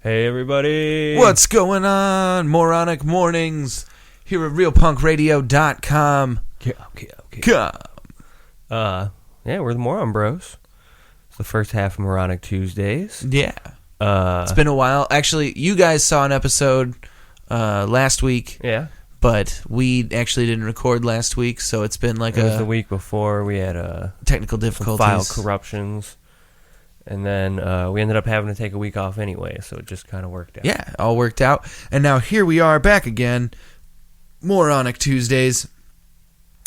Hey everybody! What's going on? Moronic Mornings here at realpunkradio.com. Yeah, we're the Moron Bros. It's the first half of Moronic Tuesdays. Yeah. It's been a while. Actually, you guys saw an episode last week. Yeah. But we actually didn't record last week, so it's been like it was the week before. We had technical difficulties. File corruptions. And then we ended up having to take a week off anyway, so it just kind of worked out. Yeah, all worked out. And now here we are back again. Moronic Tuesdays.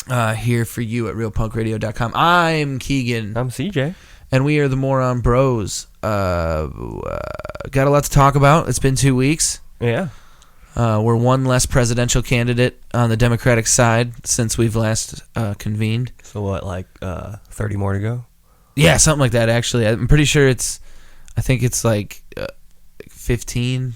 Here for you at realpunkradio.com. I'm Keegan. I'm CJ. And we are the Moron Bros. Got a lot to talk about. It's been 2 weeks. Yeah. We're one less presidential candidate on the Democratic side since we've last convened. So what, like 30 more to go? Yeah, something like that, actually. I'm pretty sure I think it's like 15.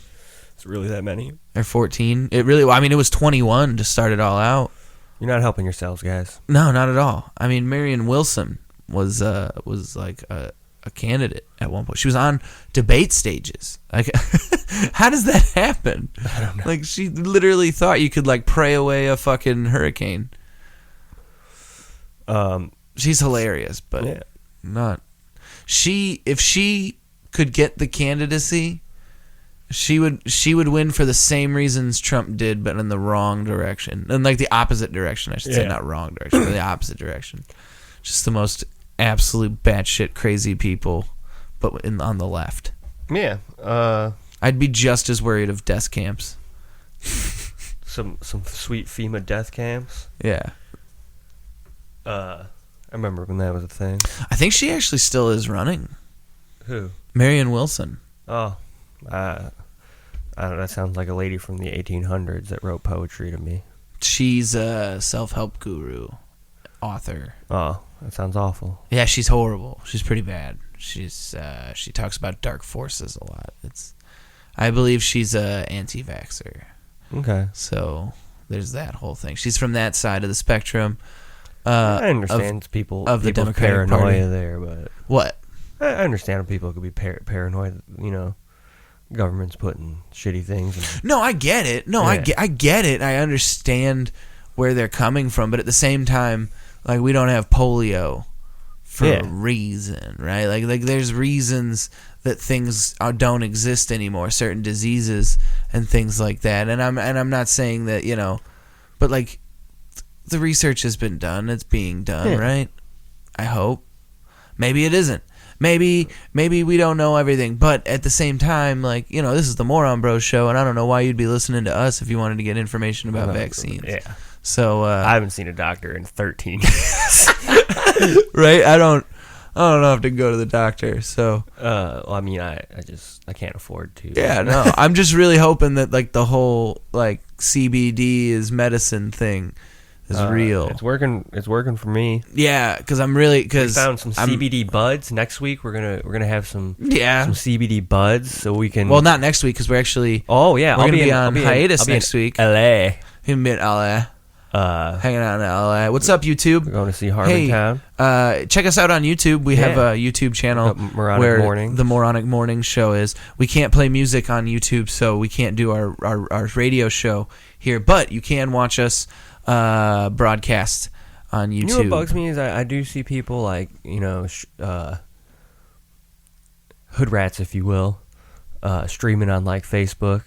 It's really that many? Or 14. It was 21 to start it all out. You're not helping yourselves, guys. No, not at all. I mean, Marion Wilson was like a candidate at one point. She was on debate stages. Like, how does that happen? I don't know. Like, she literally thought you could like pray away a fucking hurricane. She's hilarious, but yeah. Not. If she could get the candidacy, she would win for the same reasons Trump did, but in the wrong direction. And like the opposite direction, I should say, not wrong direction, but the opposite direction. Just the most absolute batshit crazy people, but on the left. Yeah. I'd be just as worried of death camps. Some sweet FEMA death camps. Yeah. I remember when that was a thing. I think she actually still is running. Who? Marion Wilson. Oh. I don't know. That sounds like a lady from the 1800s that wrote poetry to me. She's a self-help guru, author. Oh, that sounds awful. Yeah, she's horrible. She's pretty bad. She talks about dark forces a lot. I believe she's a anti-vaxxer. Okay. So there's that whole thing. She's from that side of the spectrum. I understand people of the Democratic paranoia Party there, but what? I understand how people could be paranoid. You know, government's putting shitty things. No, I get it. No, yeah. I get it. I understand where they're coming from, but at the same time, like, we don't have polio for a reason, right? Like there's reasons that things don't exist anymore, certain diseases and things like that. And I'm not saying that, you know, but like, the research has been done. It's being done, right? I hope. Maybe it isn't. Maybe we don't know everything. But at the same time, like, you know, this is the Moron Bros show, and I don't know why you'd be listening to us if you wanted to get information about vaccines. Yeah. So I haven't seen a doctor in 13 years. Right? I don't have to go to the doctor. So well, I mean, I can't afford to. Yeah, no. I'm just really hoping that like the whole like CBD is medicine thing is real. It's working for me. Yeah, because we found some CBD buds. Next week we're gonna have some CBD buds, so we can. Well, not next week because we're actually. Oh yeah, we're gonna be on hiatus next week. LA. Him in LA. Hanging out in LA. What's up, YouTube? We're going to see Harmontown. Check us out on YouTube. We have a YouTube channel where the Moronic Mornings show is. We can't play music on YouTube, so we can't do our radio show here. But you can watch us broadcast on YouTube. You know what bugs me is I do see people like, you know, hood rats, if you will, streaming on like Facebook,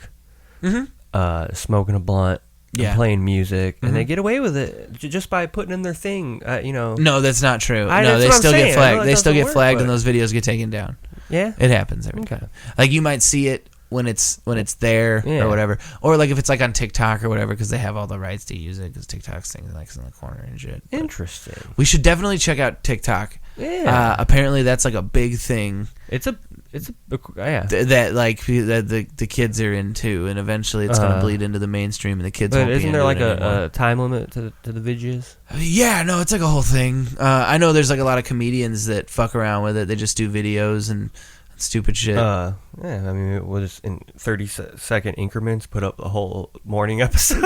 smoking a blunt. And playing music, and they get away with it just by putting in their thing, you know. No, that's not true. No, they still get flagged. They still get flagged, and those videos get taken down. Yeah, it happens every time. Like, you might see it when it's there or whatever, or like if it's like on TikTok or whatever, because they have all the rights to use it because TikTok's thing like in the corner and shit. But interesting. We should definitely check out TikTok. Yeah. Apparently, that's like a big thing. It's that like the kids are into, and eventually it's gonna bleed into the mainstream, and the kids. But isn't there like a time limit to the videos? Yeah, no, it's like a whole thing. I know there's like a lot of comedians that fuck around with it. They just do videos and stupid shit. Yeah, I mean, we'll just in 30-second increments put up the whole morning episode.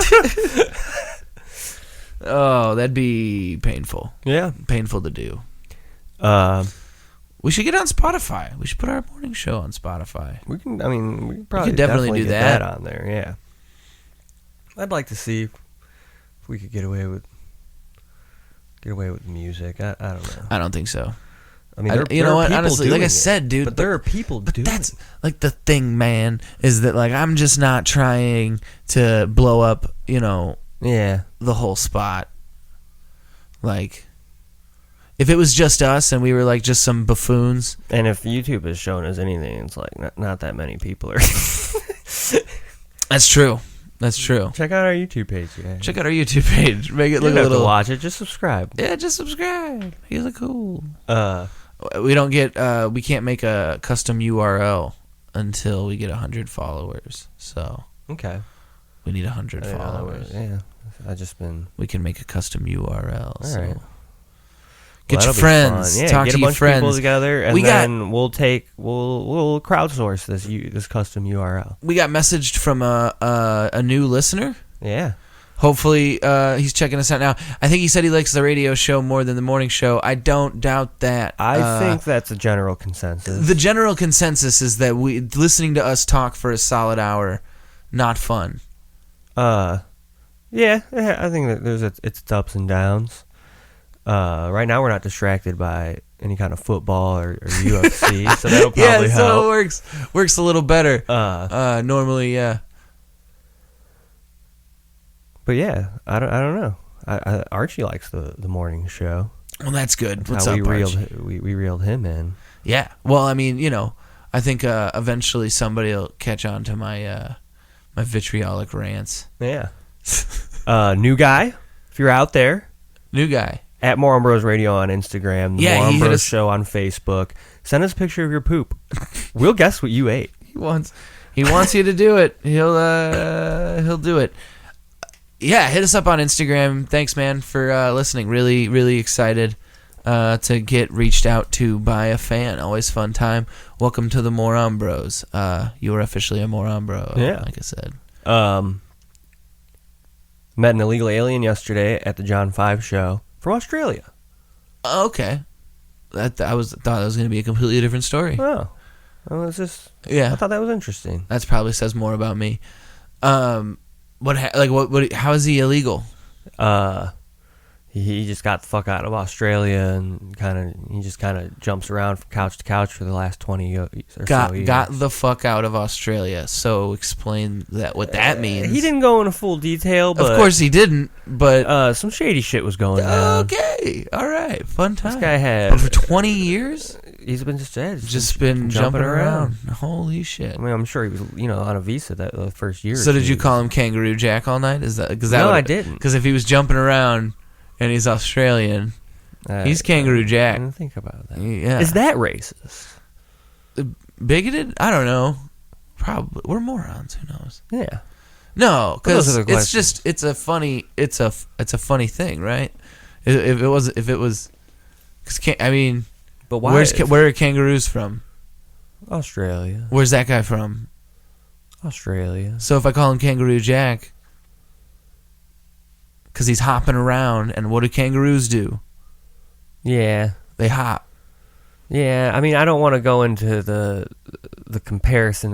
Oh, that'd be painful. Yeah, painful to do. We should get on Spotify. We should put our morning show on Spotify. We can probably definitely do get that on there. Yeah. I'd like to see if we could get away with music. I don't know. I don't think so. I mean, you know what? Honestly, like I said, dude, but there are people doing that's it. Like the thing, man, is that like I'm just not trying to blow up, the whole spot. Like, if it was just us and we were like just some buffoons, and if YouTube has shown us anything, it's like not that many people are. That's true. That's true. Check out our YouTube page. Yeah. Check out our YouTube page. Make it look a little. To watch it. Just subscribe. Yeah, just subscribe. He's a cool. We don't get. We can't make a custom URL until we get 100 followers. So okay, we need 100 followers. Yeah, We can make a custom URL. All right. Get your friends. Yeah, talk get to a your bunch friends. Of people together, and then we'll crowdsource this custom URL. We got messaged from a new listener. Yeah. Hopefully, he's checking us out now. I think he said he likes the radio show more than the morning show. I don't doubt that. I think that's a general consensus. The general consensus is that listening to us talk for a solid hour, not fun. Yeah, I think that there's its ups and downs. Right now we're not distracted by any kind of football or UFC, so that'll probably help. So it works a little better. Normally, yeah. But yeah, I don't know. Archie likes the morning show. Well, that's good. That's What's how up, we reeled him in. Yeah. Well, I mean, I think eventually somebody will catch on to my my vitriolic rants. Yeah. New guy, if you're out there. New guy. At Moron Bros Radio on Instagram, the Moron Bros Show on Facebook. Send us a picture of your poop. We'll guess what you ate. He wants you to do it. He'll do it. Yeah, hit us up on Instagram. Thanks, man, for listening. Really, really excited to get reached out to by a fan. Always fun time. Welcome to the Moron Bros. You are officially a Moron Bro. Yeah, like I said. Met an illegal alien yesterday at the John 5 show. From Australia. Okay. Thought that was going to be a completely different story. Oh. Well, it's just... Yeah. I thought that was interesting. That probably says more about me. How is he illegal? He just got the fuck out of Australia and he just kind of jumps around from couch to couch for the last 20 years or so years. Got the fuck out of Australia. So explain what that means. He didn't go into full detail, but... Of course he didn't, but... some shady shit was going on. Okay, all right, fun time. This guy had... But for 20 years? He's been just been jumping around. Holy shit. I mean, I'm sure he was, on a visa the first year. So did you call him Kangaroo Jack all night? No, I didn't. Because if he was jumping around... And he's Australian. He's Kangaroo Jack. I didn't think about that. Yeah. Is that racist? Bigoted? I don't know. Probably. We're morons. Who knows? Yeah. No, because it's a funny thing, right? If it was, but why? Where are kangaroos from? Australia. Where's that guy from? Australia. So if I call him Kangaroo Jack. Because he's hopping around, and what do kangaroos do? Yeah. They hop. Yeah, I mean, I don't want to go into the comparison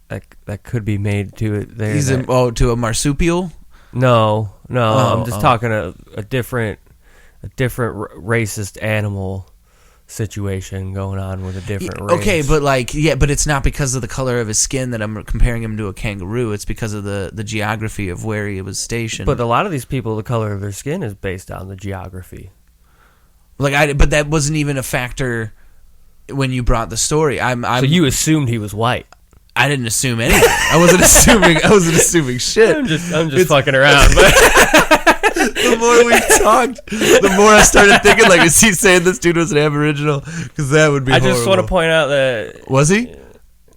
that could be made to it there. To a marsupial? No, I'm just talking a different racist animal situation going on with a different race. Okay, but it's not because of the color of his skin that I'm comparing him to a kangaroo. It's because of the geography of where he was stationed. But a lot of these people, the color of their skin is based on the geography. But that wasn't even a factor when you brought the story. So you assumed he was white. I didn't assume anything. I wasn't assuming shit. I'm just fucking around. The more we talked, the more I started thinking, like, is he saying this dude was an Aboriginal? Because that would be horrible. I just want to point out that... Was he?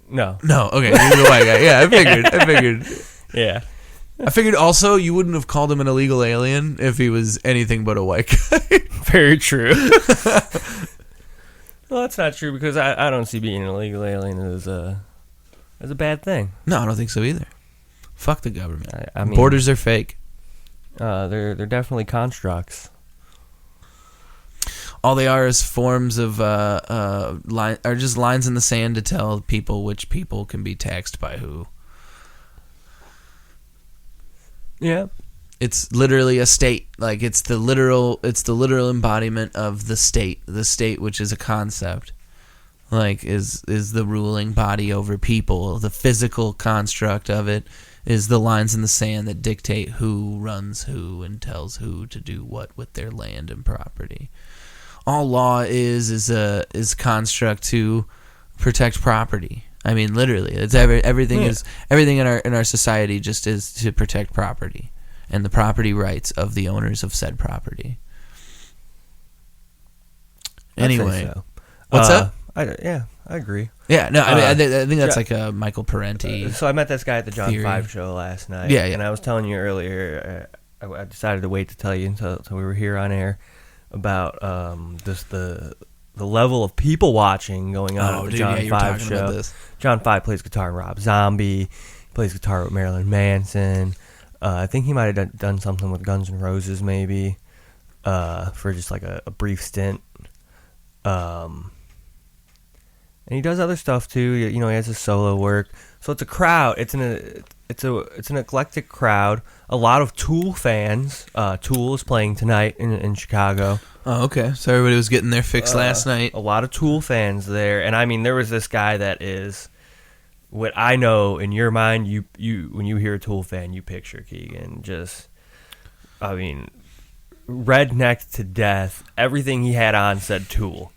No. No, okay. He was a white guy. Yeah, I figured. Yeah. I figured also you wouldn't have called him an illegal alien if he was anything but a white guy. Very true. Well, that's not true because I don't see being an illegal alien as a bad thing. No, I don't think so either. Fuck the government. I mean, borders are fake. They're definitely constructs. all they are is forms of line, are just lines in the sand to tell people which people can be taxed by who. Yeah. It's literally a state. Like it's the literal embodiment of the state. The state, which is a concept, like is the ruling body over people. The physical construct of it is the lines in the sand that dictate who runs who and tells who to do what with their land and property. All law is a construct to protect property. I mean, literally, it's everything is everything in our society just is to protect property and the property rights of the owners of said property. Anyway, so. What's up? I agree. Yeah, no, I mean, I think that's like a Michael Parenti. So I met this guy at the John theory. 5 show last night. Yeah. And I was telling you earlier, I decided to wait to tell you until we were here on air about just the level of people watching going on at the John 5 show. John 5 plays guitar in Rob Zombie. He plays guitar with Marilyn Manson. I think he might have done something with Guns N' Roses maybe for just like a brief stint. And he does other stuff too. You know, he has his solo work. So it's a crowd. It's an eclectic crowd. A lot of Tool fans. Tool is playing tonight in Chicago. Oh, okay. So everybody was getting their fix last night. A lot of Tool fans there, and I mean, there was this guy that is what I know in your mind. You when you hear a Tool fan, you picture Keegan. Just, I mean, redneck to death. Everything he had on said Tool.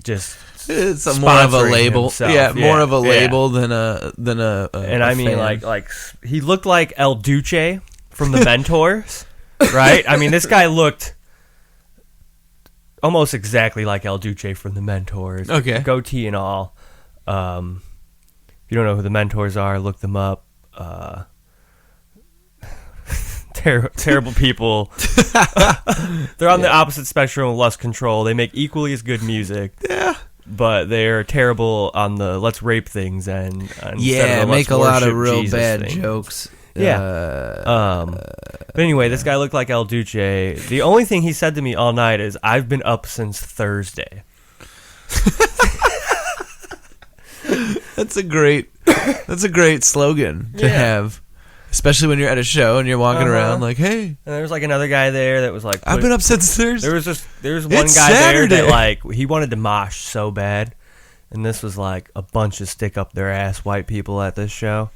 Just it's more of a label, himself. more of a label than a. And I mean, fan. like he looked like El Duce from the Mentors, right? I mean, this guy looked almost exactly like El Duce from the Mentors. Okay, goatee and all. If you don't know who the Mentors are, look them up. Terrible people. They're on the opposite spectrum of Lust Control. They make equally as good music. Yeah. But they're terrible on the let's rape things and make a lot of real Jesus bad thing. Jokes. Yeah. But anyway, this guy looked like El Duce. The only thing he said to me all night is, "I've been up since Thursday." That's a great slogan to have. Especially when you're at a show and you're walking around like, hey. And there was like another guy there that was like, I've been up since Thursday. There was one guy there that like he wanted to mosh so bad, and this was like a bunch of stick up their ass white people at this show.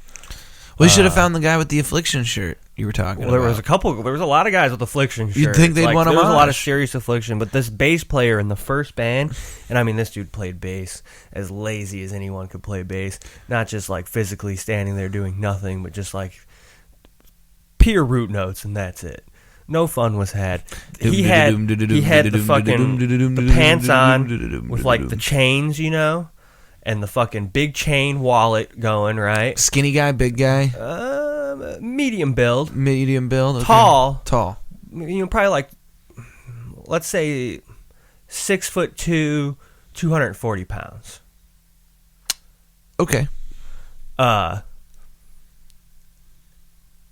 Well, you should have found the guy with the Affliction shirt you were talking about. There was a lot of guys with Affliction shirts. You'd think they'd want to mosh. There was a lot of serious Affliction, but this bass player in the first band, and I mean this dude played bass as lazy as anyone could play bass, not just like physically standing there doing nothing, but just like pure root notes, and that's it. No fun was had. He had the fucking the pants on with like the chains, you know, and the fucking big chain wallet going, right? Skinny guy, big guy? Medium build. Okay. Tall. You know, probably like, let's say 6'2", 240 pounds. Okay.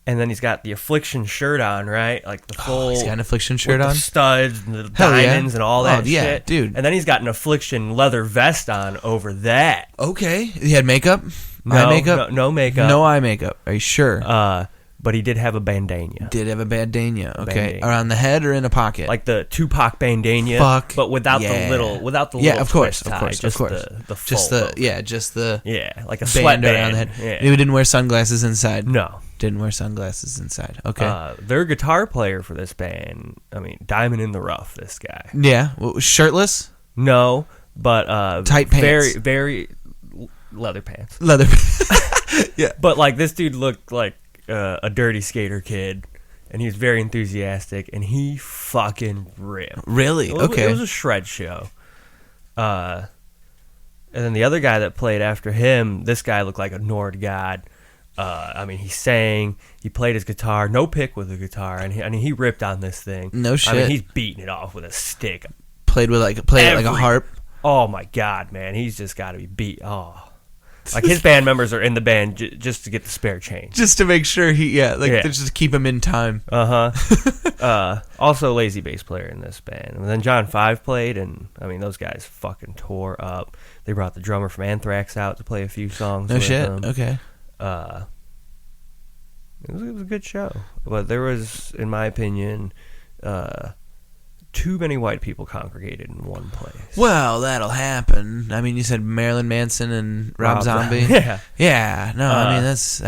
And then he's got the Affliction shirt on, right? Like the full. He's got an Affliction shirt on? The studs and the diamonds and all that shit. Dude. And then he's got an Affliction leather vest on over that. Okay. He had makeup? No, eye makeup? No makeup. No eye makeup. Are you sure? But he did have a bandana. Okay. Bandana. Around the head or in a pocket? Like the Tupac bandana. Fuck. But without the little twist tie. Of course. The full. Yeah, like a band sweatband around the head. Yeah. He didn't wear sunglasses inside. No. Didn't wear sunglasses inside. Okay. Their guitar player for this band, I mean, diamond in the rough, this guy. Yeah. Shirtless? No, but tight pants. Very, very leather pants. Yeah. But like this dude looked like a dirty skater kid, and he was very enthusiastic, and he fucking ripped. Really? Okay. It was a shred show. And then the other guy that played after him, this guy looked like a Nord god. I mean, he sang, he played his guitar, no pick with the guitar, and he ripped on this thing. No shit. I mean, he's beating it off with a stick. Played it like a harp. Oh my god, man, he's just got to be beat. Oh, Like his band members are in the band just to get the spare change, just to make sure just to keep him in time. Also, lazy bass player in this band. And then John 5 played, and I mean those guys fucking tore up. They brought the drummer from Anthrax out to play a few songs. No shit. Them. Okay. It was a good show, but there was, in my opinion, too many white people congregated in one place. Well, that'll happen. I mean, you said Marilyn Manson and Rob Zombie. Yeah. No, I mean that's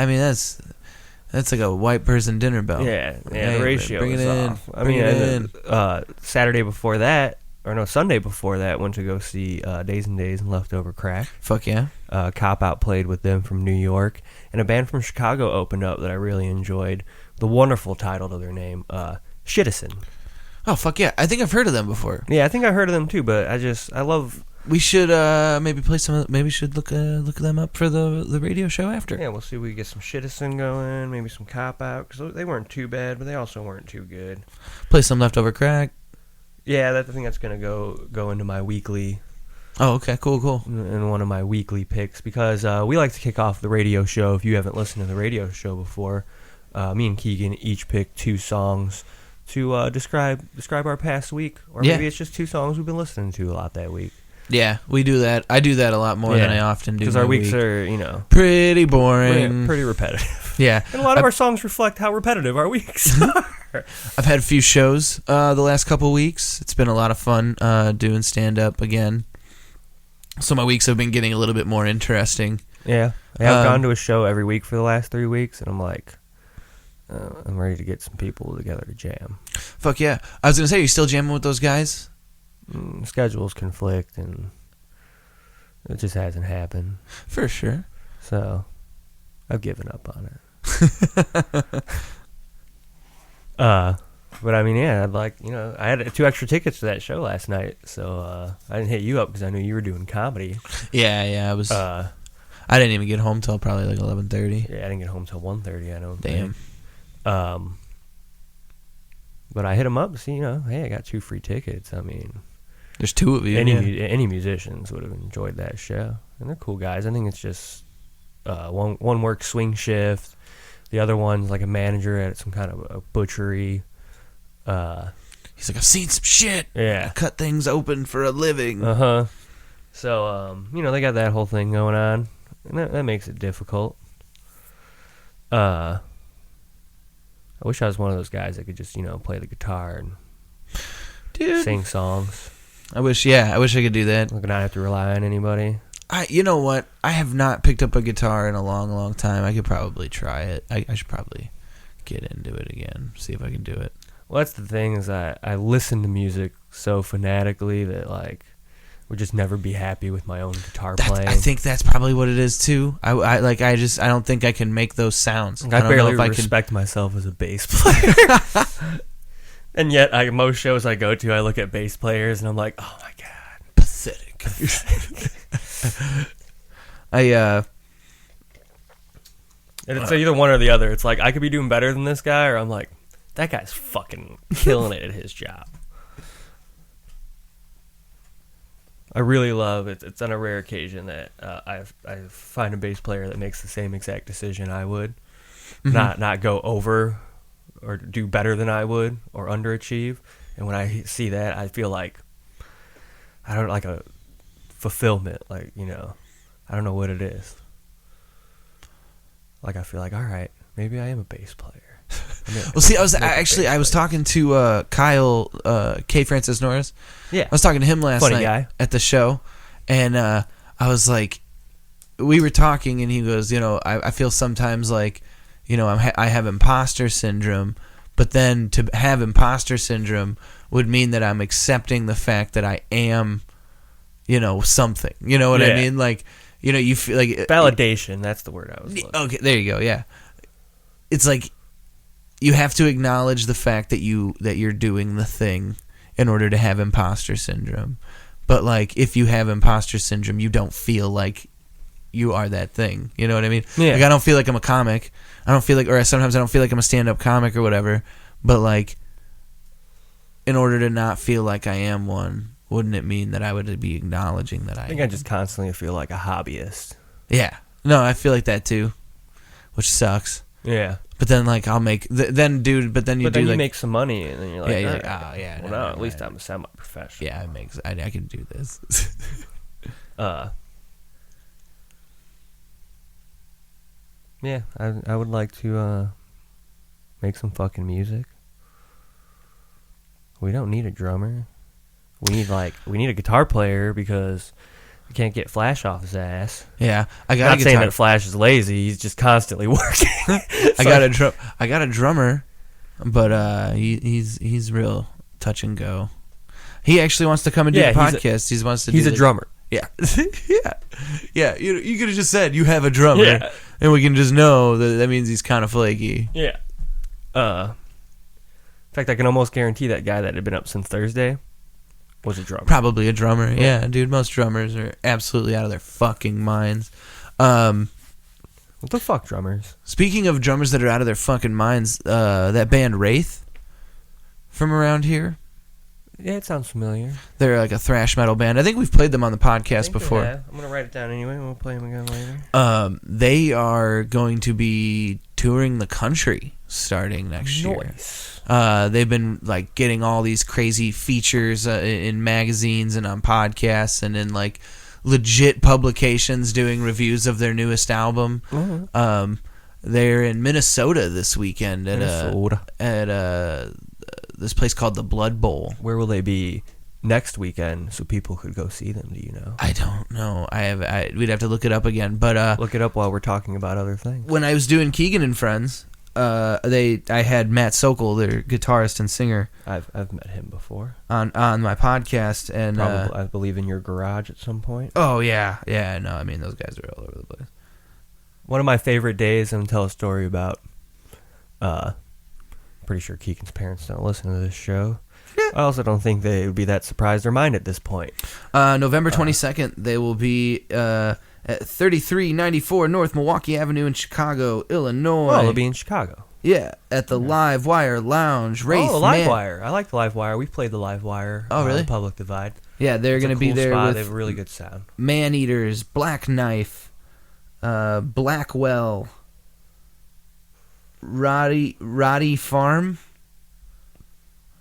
like a white person dinner bell. Yeah. The ratio is off. Saturday before that, Sunday before that, went to go see Days and Days and Leftover Crack. Fuck yeah. Cop Out played with them from New York, and a band from Chicago opened up that I really enjoyed. The wonderful title to their name, Shitison. Oh fuck yeah! I think I've heard of them before. Yeah, I think I heard of them too. But I love. We should maybe play some. Maybe we should look them up for the radio show after. Yeah, we'll see if we get some Shitison going. Maybe some Cop Out, because they weren't too bad, but they also weren't too good. Play some Leftover Crack. Yeah, I think that's gonna go into my weekly. Oh, okay, cool. In one of my weekly picks, because we like to kick off the radio show. If you haven't listened to the radio show before, me and Keegan each pick 2 songs to describe our past week, or maybe it's just 2 songs we've been listening to a lot that week. Yeah, we do that. I do that a lot more than I often do. Because our weeks are, pretty boring, pretty repetitive. Yeah, and a lot of our songs reflect how repetitive our weeks are. I've had a few shows the last couple weeks. It's been a lot of fun doing stand up again. So my weeks have been getting a little bit more interesting. Yeah, I've gone to a show every week for the last 3 weeks, and I'm like, I'm ready to get some people together to jam. Fuck yeah. I was going to say, are you still jamming with those guys? Schedules conflict, and it just hasn't happened. For sure. So, I've given up on it. But I mean, yeah, I had 2 extra tickets to that show last night, so I didn't hit you up because I knew you were doing comedy. Yeah, I was. I didn't even get home till probably like 11:30. Yeah, I didn't get home till 1:30. I don't. Damn. But I hit them up to see, hey, I got 2 free tickets. I mean, there's 2 of you. Any musicians would have enjoyed that show, and they're cool guys. I think it's just one works swing shift, the other one's like a manager at some kind of a butchery. He's like, I've seen some shit. Yeah, I cut things open for a living. So they got that whole thing going on, and that makes it difficult. I wish I was one of those guys that could just, play the guitar and sing songs. I wish I could do that. Like, not have to rely on anybody. You know what? I have not picked up a guitar in a long, long time. I could probably try it. I should probably get into it again, see if I can do it. Well, that's the thing, is I listen to music so fanatically that, would just never be happy with my own guitar playing. I think that's probably what it is too. I don't think I can make those sounds. I barely respect myself as a bass player. And yet, most shows I go to, I look at bass players and I'm like, oh my god, pathetic. And it's either one or the other. It's like, I could be doing better than this guy, or I'm like, that guy's fucking killing it at his job. I really love it. It's on a rare occasion that I find a bass player that makes the same exact decision I would, not go over or do better than I would or underachieve. And when I see that, I feel like a fulfillment. I don't know what it is. I feel like, all right, maybe I am a bass player. Well, see, I was talking to Kyle K. Francis Norris. Yeah, I was talking to him last night guy. At the show, and I was like, we were talking, and he goes, I feel sometimes like, I have imposter syndrome, but then to have imposter syndrome would mean that I'm accepting the fact that I am, something. You know what I mean? Like, you feel like validation. That's the word I was looking. Okay, there you go. Yeah, it's like, you have to acknowledge the fact that you're doing the thing in order to have imposter syndrome. But if you have imposter syndrome, you don't feel like you are that thing. You know what I mean? Yeah. I don't feel like I'm a comic. I don't feel like, or sometimes I don't feel like I'm a stand-up comic or whatever. But in order to not feel like I am one, wouldn't it mean that I would be acknowledging that I think I just constantly feel like a hobbyist. Yeah. No, I feel like that too, which sucks. Yeah. But then, like, I'll make then, dude. But then you make some money, and then you're like, yeah, yeah. Well, no, at least I'm a semi-professional. Yeah, I can do this. Yeah, I would like to make some fucking music. We don't need a drummer. We need a guitar player because we can't get Flash off his ass. Yeah, Not saying that Flash is lazy. He's just constantly working. I got a drummer, but he's real touch and go. He actually wants to come and do the podcast. He's a drummer. Yeah, yeah. You could have just said you have a drummer, and we can just know that means he's kind of flaky. Yeah. In fact, I can almost guarantee that guy that had been up since Thursday was a drummer. Probably a drummer. Yeah, dude. Most drummers are absolutely out of their fucking minds. What the fuck, drummers? Speaking of drummers that are out of their fucking minds, that band Wraith from around here. Yeah, it sounds familiar. They're like a thrash metal band. I think we've played them on the podcast before. Yeah, I'm gonna write it down anyway. We'll play them again later. They are going to be touring the country starting next year. They've been like getting all these crazy features in magazines and on podcasts and in like legit publications doing reviews of their newest album. Mm-hmm. They're in Minnesota this weekend at this place called the Blood Bowl. Where will they be next weekend so people could go see them? Do you know? I don't know. We'd have to look it up again. But look it up while we're talking about other things. When I was doing Keegan and Friends, I had Matt Sokol, their guitarist and singer. I've met him before on my podcast, and probably, I believe in your garage at some point. Oh yeah. No, I mean those guys are all over the place. One of my favorite days, I'm gonna tell a story about. Pretty sure Keegan's parents don't listen to this show. Yeah. I also don't think they would be that surprised or mind at this point. November 22nd, they will be at 3394 North Milwaukee Avenue in Chicago, Illinois. Oh, they'll be in Chicago. Yeah, at the Live Wire Lounge. Wraith, Live Wire. I like the Live Wire. We've played the Live Wire. Oh, really? Public Divide. Yeah, they're going to be there spot. with they have a really good sound. Man Eaters, Black Knife, Blackwell, Roddy Farm.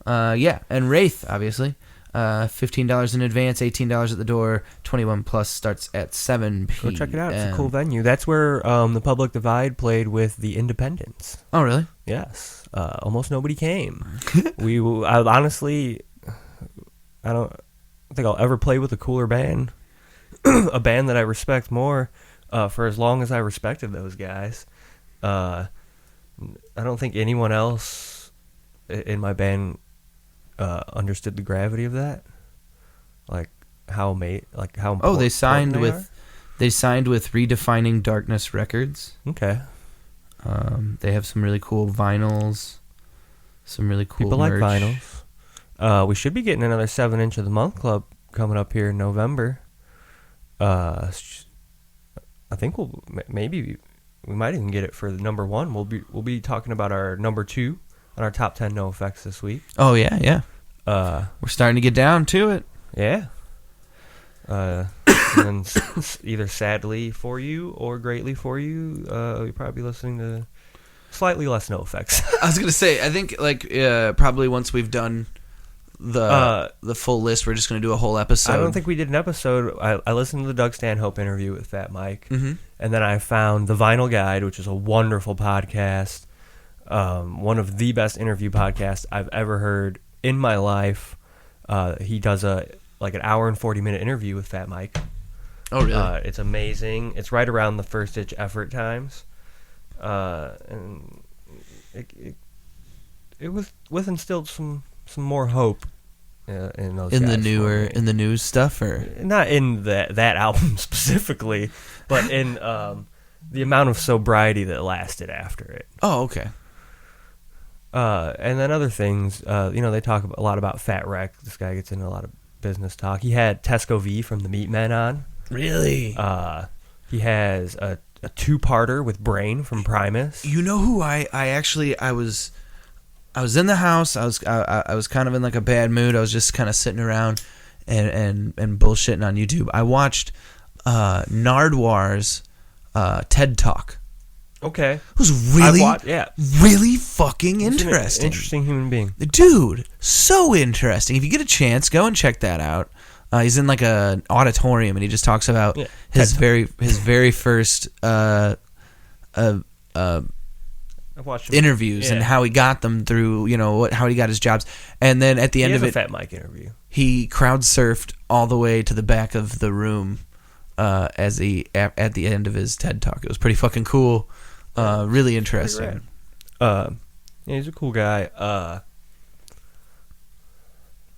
And Wraith, obviously. $15 in advance, $18 at the door. 21 plus starts at 7 p.m. Go check it out. It's a cool venue. That's where the Public Divide played with the Independents. Oh, really? Yes. Almost nobody came. Honestly, I don't think I'll ever play with a cooler band. A band that I respect more for as long as I respected those guys. I don't think anyone else in my band understood the gravity of that, how important. Oh, they signed with Redefining Darkness Records. Okay. They have some really cool vinyls, some really cool people merch. like vinyls. We should be getting another 7-inch of the Month Club coming up here in November. I think we might even get it for the number 1. We'll be talking about our number 2 on our top 10 No Effects this week. Oh yeah. We're starting to get down to it. Yeah. And then either sadly for you or greatly for you, you'll probably be listening to slightly less No Effects. I was gonna say, I think probably once we've done the full list, we're just gonna do a whole episode. I don't think we did an episode. I listened to the Doug Stanhope interview with Fat Mike, mm-hmm. and then I found the Vinyl Guide, which is a wonderful podcast. One of the best interview podcasts I've ever heard in my life. He does an hour and 40-minute interview with Fat Mike. Oh, really? It's amazing. It's right around the first-ditch effort times. And it instilled some more hope in those in guys the news stuff, or not in that album specifically, but in the amount of sobriety that lasted after it. Oh, okay. And then other things, they talk a lot about Fat Wreck. This guy gets into a lot of business talk. He had Tesco V from the Meatmen on. Really? He has a 2-parter with Brain from Primus. You know who I was in the house. I was kind of in like a bad mood. I was just kind of sitting around and bullshitting on YouTube. I watched Nardwar's TED Talk. Okay. It was really fucking interesting. An interesting human being. Dude, so interesting. If you get a chance, go and check that out. He's in like an auditorium, and he just talks about his very first interviews and how he got them through, how he got his jobs. And then at the end of it, a Fat Mike interview. He crowd surfed all the way to the back of the room at the end of his TED Talk. It was pretty fucking cool. Really interesting. He's a cool guy.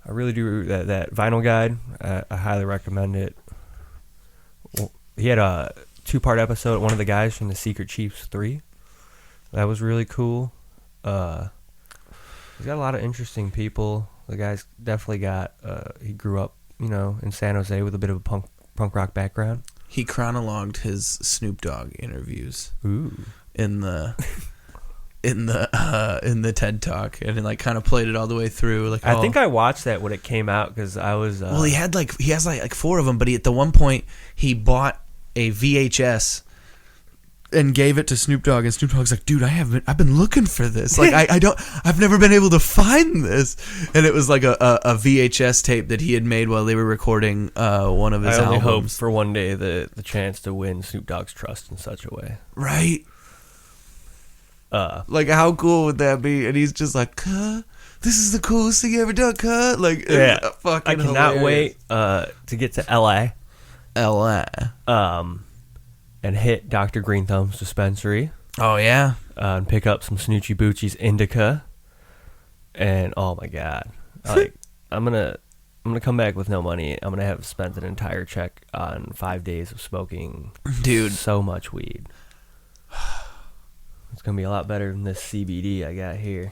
I really do that Vinyl Guide. I highly recommend it. He had a 2-part episode. One of the guys from the Secret Chiefs 3. That was really cool. He's got a lot of interesting people. The guy's definitely got. He grew up, in San Jose with a bit of a punk rock background. He chronologued his Snoop Dogg interviews. Ooh. In the TED Talk, and like kind of played it all the way through. I think I watched that when it came out because I was. Well, he has like 4 of them, but at the one point he bought a VHS and gave it to Snoop Dogg, and Snoop Dogg's like, "Dude, I've been looking for this. Like, I've never been able to find this." And it was like a VHS tape that he had made while they were recording one of his albums. I only hope for one day the chance to win Snoop Dogg's trust in such a way. Right. Like, how cool would that be? And he's just like, this is the coolest thing you ever done, cut. Like, fucking I cannot wait to get to LA. And hit Dr. Green Thumb's dispensary. Oh, yeah? And pick up some Snoochie Boochie's Indica. And, oh, my God. Like, I'm gonna come back with no money. I'm going to have spent an entire check on 5 days of smoking so much weed. It's going to be a lot better than this CBD I got here.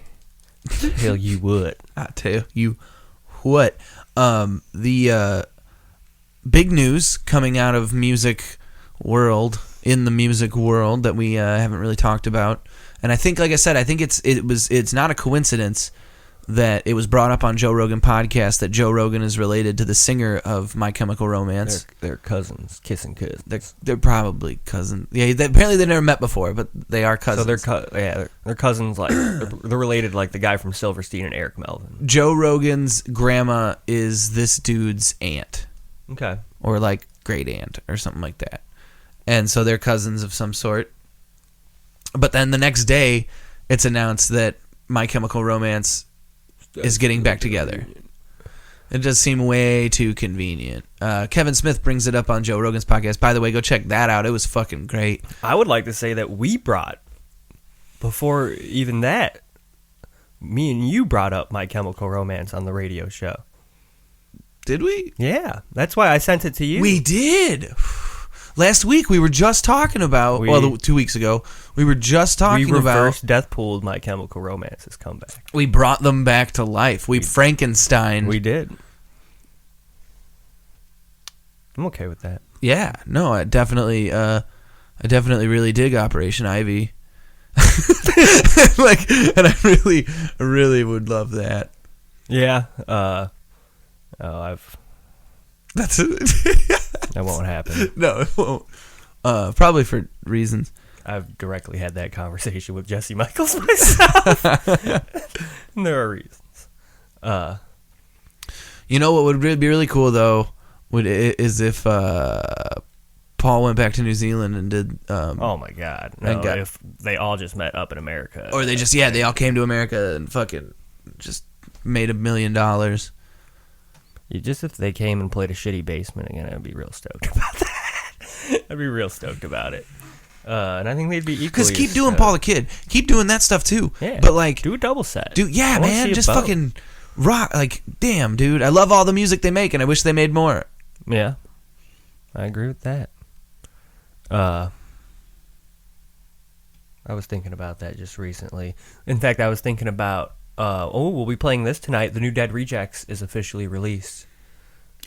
Tell you what. I tell you what. The big news coming out of music world, in the music world, that we haven't really talked about. And I think, like I said, it's not a coincidence that it was brought up on Joe Rogan podcast that Joe Rogan is related to the singer of My Chemical Romance. They're cousins, kissing cousins. They're probably cousins. Yeah, apparently they never met before, but they are cousins. So they're cousins. Like they're related, like the guy from Silverstein and Eric Melvin. Joe Rogan's grandma is this dude's aunt. Okay. Or like great aunt or something like that. And so they're cousins of some sort. But then the next day, it's announced that My Chemical Romance is getting back together. It does seem way too convenient. Kevin Smith brings it up on Joe Rogan's podcast. By the way, go check that out. It was fucking great. I would like to say that we brought, before even that, me and you brought up My Chemical Romance on the radio show. Did we? Yeah. That's why I sent it to you. We did. Last week, we were just talking about... 2 weeks ago, we were just talking about... We reverse Death Pooled My Chemical Romance's comeback. We brought them back to life. We Frankenstein. We did. I'm okay with that. Yeah. No, I definitely really dig Operation Ivy. And I really would love that. Yeah. That's that won't happen. No, it won't. Probably for reasons. I've directly had that conversation with Jesse Michaels myself. There are reasons. You know what would be really cool though is if Paul went back to New Zealand and did. Oh my God! No, if they all just met up in America, or they they all came to America and fucking just made $1 million. Just if they came and played a shitty basement again, I'd be real stoked about that. I'd be real stoked about it. And I think they'd be equally. Because keep doing Paul the Kid. Keep doing that stuff too. Yeah. But like, do a double set. Yeah, man. Just fucking rock. Like, damn, dude. I love all the music they make, and I wish they made more. Yeah. I agree with that. I was thinking about that just recently. In fact, I was thinking about. We'll be playing this tonight. The new Dead Rejects is officially released.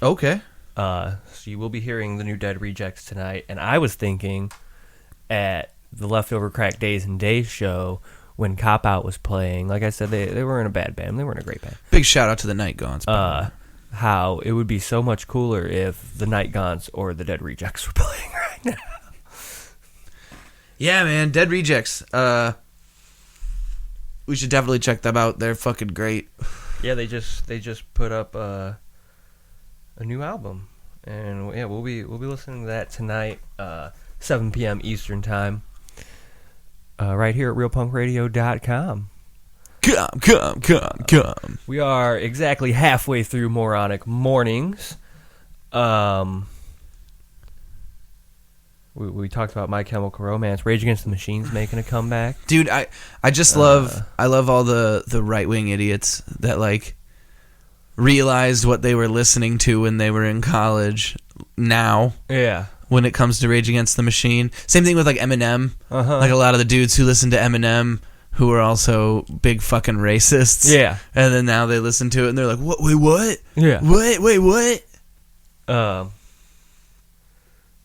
Okay. So you will be hearing the new Dead Rejects tonight. And I was thinking at the Leftover Crack Days and Days show when Cop Out was playing, like I said, they weren't a bad band. They weren't a great band. Big shout out to the Night Gaunts. How it would be so much cooler if the Night Gaunts or the Dead Rejects were playing right now. Yeah, man, Dead Rejects. We should definitely check them out. They're fucking great. Yeah, they just put up a new album, and yeah, we'll be listening to that tonight, 7 p.m. Eastern time, right here at realpunkradio.com. Come. We are exactly halfway through Moronic Mornings. We talked about My Chemical Romance. Rage Against the Machine's making a comeback. Dude, I just love all the right-wing idiots that like realized what they were listening to when they were in college now. Yeah. When it comes to Rage Against the Machine. Same thing with like Eminem. Uh-huh. Like a lot of the dudes who listen to Eminem who are also big fucking racists. Yeah. And then now they listen to it and they're like, "What? Wait, what? Yeah. What?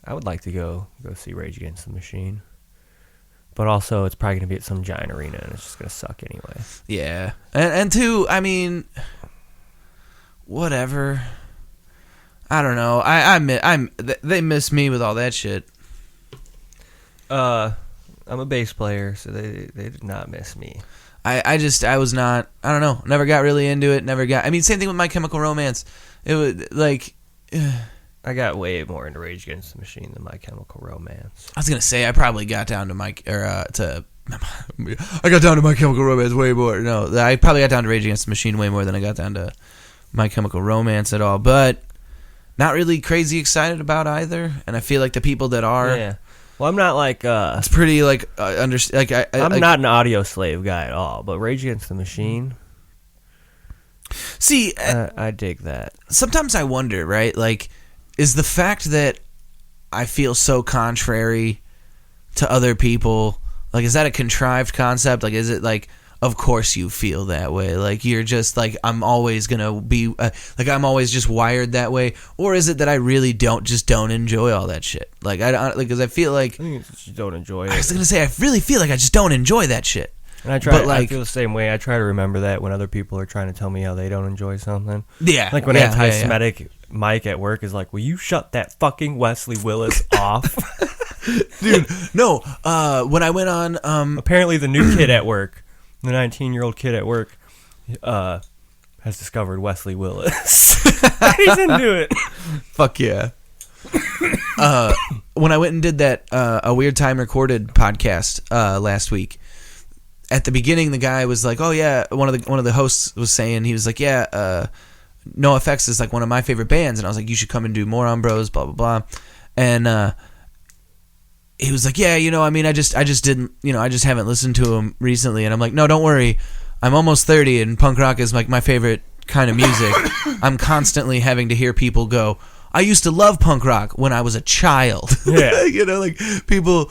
I would like to go see Rage Against the Machine, but also it's probably gonna be at some giant arena and it's just gonna suck anyway. Yeah, and two, I mean, whatever. I don't know. They miss me with all that shit. I'm a bass player, so they did not miss me. I was not. I don't know. Never got really into it. I mean, same thing with My Chemical Romance. It was like. I got way more into Rage Against the Machine than My Chemical Romance. I was gonna say I probably got down to I got down to My Chemical Romance way more. No, I probably got down to Rage Against the Machine way more than I got down to My Chemical Romance at all. But not really crazy excited about either. And I feel like the people that are, yeah. Well, I'm not like it's pretty like I'm not an Audio Slave guy at all. But Rage Against the Machine. See, I dig that. Sometimes I wonder, right? Like, is the fact that I feel so contrary to other people, like, is that a contrived concept? Like, is it like, of course you feel that way? Like, you're just like, I'm always gonna be like, I'm always just wired that way, or is it that I really don't enjoy all that shit? Like, because I feel like I think you don't enjoy it. I was gonna say I really feel like I just don't enjoy that shit. And I feel the same way. I try to remember that when other people are trying to tell me how they don't enjoy something. Yeah. Like when anti-Semitic Mike at work is like, will you shut that fucking Wesley Willis off? Dude, no. When I went on... apparently the new kid at work, the 19-year-old kid at work, has discovered Wesley Willis. He's into it. Fuck yeah. When I went and did that A Weird Time Recorded podcast last week, at the beginning, the guy was like, "Oh yeah," one of the hosts was saying, he was like, "Yeah, NoFX is like one of my favorite bands," and I was like, "You should come and do Moron Bros, blah blah blah," and he was like, "Yeah, I mean, I just didn't, I just haven't listened to him recently," and I'm like, "No, don't worry, I'm almost 30, and punk rock is like my favorite kind of music. I'm constantly having to hear people go, I used to love punk rock when I was a child." Yeah, like people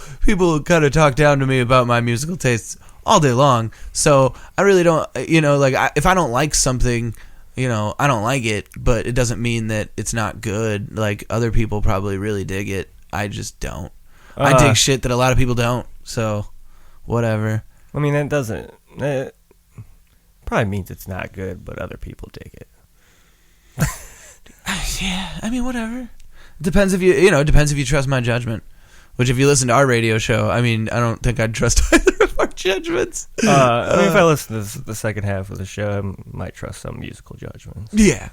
kind of talk down to me about my musical tastes all day long, so I really don't, if I don't like something, I don't like it, but it doesn't mean that it's not good. Like, other people probably really dig it. I just don't. I dig shit that a lot of people don't, so whatever. I mean, that probably means it's not good, but other people dig it. Yeah, I mean, whatever. Depends if you trust my judgment. Which, if you listen to our radio show, I mean, I don't think I'd trust either of our judgments. I mean, if I listen to the second half of the show, I might trust some musical judgments. Yeah.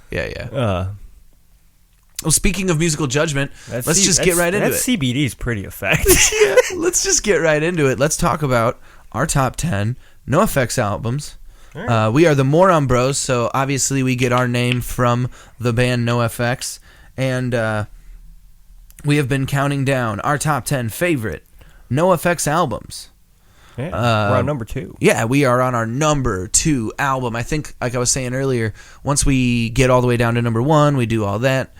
Well, speaking of musical judgment, let's just get right into it. That CBD is pretty effective. Yeah, let's just get right into it. Let's talk about our top 10 NoFX albums. Right. We are the Moron Bros, so obviously we get our name from the band NoFX, and we have been counting down our top 10 favorite NoFX albums. Yeah, we're on number 2. Yeah, we are on our number 2 album. I think, like I was saying earlier, once we get all the way down to number 1, we do all that.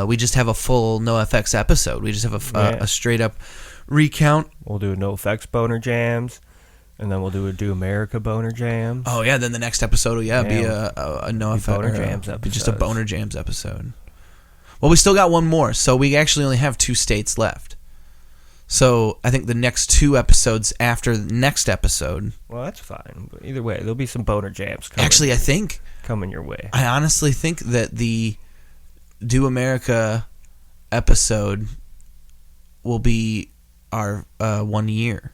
We just have a full NoFX episode. We just have a straight up recount. We'll do a NoFX boner jams, and then we'll do a Do America boner jams. Oh yeah, then the next episode will be a NoFX boner jams episode. Just a boner jams episode. Well, we still got one more, so we actually only have 2 states left. So I think the next 2 episodes after the next episode. Well, that's fine. But either way, there'll be some boner jams coming. Actually, I think coming your way. I honestly think that the Do America episode will be our 1 year.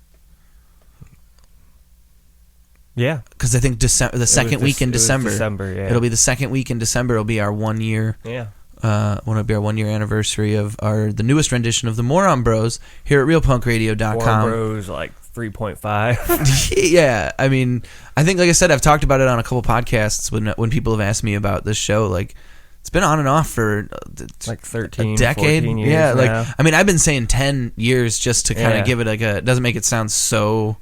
Yeah, because I think the second week in December. Yeah. It'll be the second week in December. It'll be our 1 year. Yeah. When it'll be our 1 year anniversary of the newest rendition of the Moron Bros here at RealPunkRadio.com. Moron Bros like 3.5. Yeah, I mean, I think like I said, I've talked about it on a couple podcasts when people have asked me about this show. Like, it's been on and off for like 13, a decade. 14 years. Yeah, like now. I mean, I've been saying 10 years just to kind of give it like it doesn't make it sound so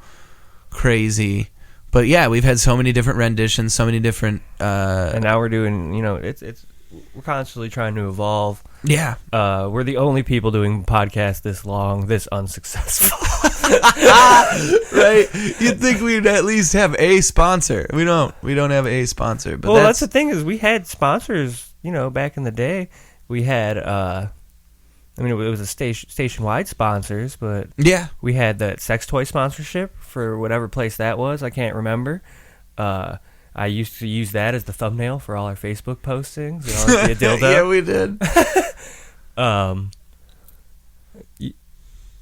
crazy. But yeah, we've had so many different renditions, so many different. And now we're doing, we're constantly trying to evolve. Yeah. We're the only people doing podcasts this long, this unsuccessful. Right? You'd think we'd at least have a sponsor. We don't have a sponsor. But that's the thing is we had sponsors, back in the day. We had, it was a station-wide sponsors, but yeah, we had that sex toy sponsorship for whatever place that was. I can't remember. I used to use that as the thumbnail for all our Facebook postings. Be a dildo. Yeah, we did.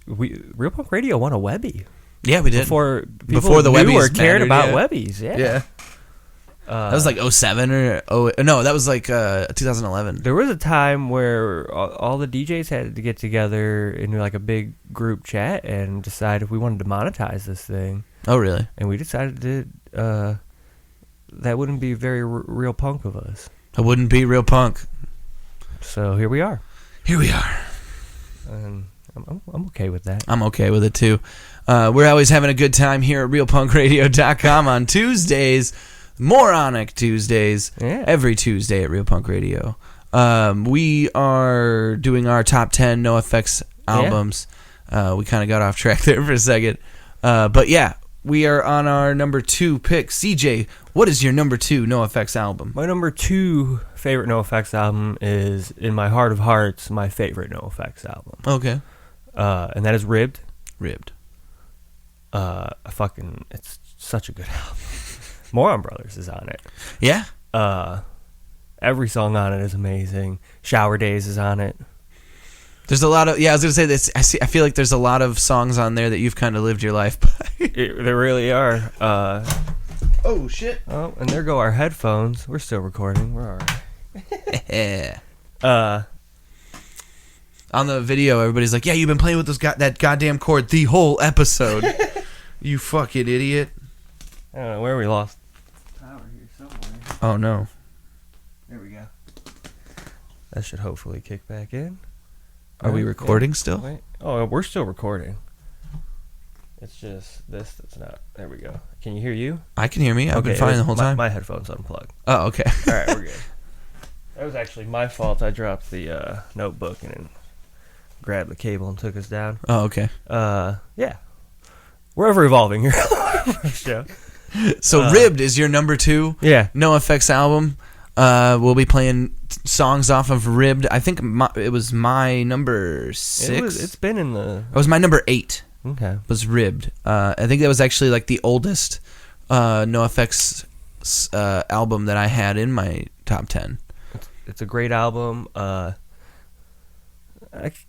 Real Punk Radio won a Webby. Yeah, we did. Before the Webbies were cared mattered, about Webbies. Yeah. That was like 07 no, that was like 2011. There was a time where all the DJs had to get together in like a big group chat and decide if we wanted to monetize this thing. Oh, really? And we decided that that wouldn't be very real punk of us. It wouldn't be real punk. So here we are. And I'm okay with that. I'm okay with it too. We're always having a good time here at RealPunkRadio.com on Tuesdays. Moronic Tuesdays, every Tuesday at Real Punk Radio. We are doing our top 10 NoFX albums. We kind of got off track there for a second. But yeah, we are on our number 2 pick. CJ, what is your number 2 NoFX album? My number 2 favorite NoFX album is, in my heart of hearts, my favorite NoFX album. Okay. And that is Ribbed. Ribbed. It's such a good album. Moron Brothers is on it. Yeah. Every song on it is amazing. Shower Days is on it. There's a lot of I was gonna say this. I feel like there's a lot of songs on there that you've kind of lived your life by. There really are. Oh shit! Oh, and there go our headphones. We're still recording. We're alright. On the video, everybody's like, "Yeah, you've been playing with that goddamn cord the whole episode." You fucking idiot! I don't know where we lost power here somewhere. Oh no! There we go. That should hopefully kick back in. Are we recording still? Wait. Oh, we're still recording. It's just this that's not. There we go. Can you hear you? I can hear me. I've been fine the whole time. My headphones unplugged. Oh, okay. All right, we're good. That was actually my fault. I dropped the notebook and grabbed the cable and took us down. Oh, okay. Yeah. We're ever evolving here. Show. So Ribbed is your number 2 NoFX album. We'll be playing songs off of Ribbed. I think it was my number 6. It's been in the... It was my number 8. Okay. Was Ribbed. I think that was actually like the oldest NoFX album that I had in my top 10. It's a great album. I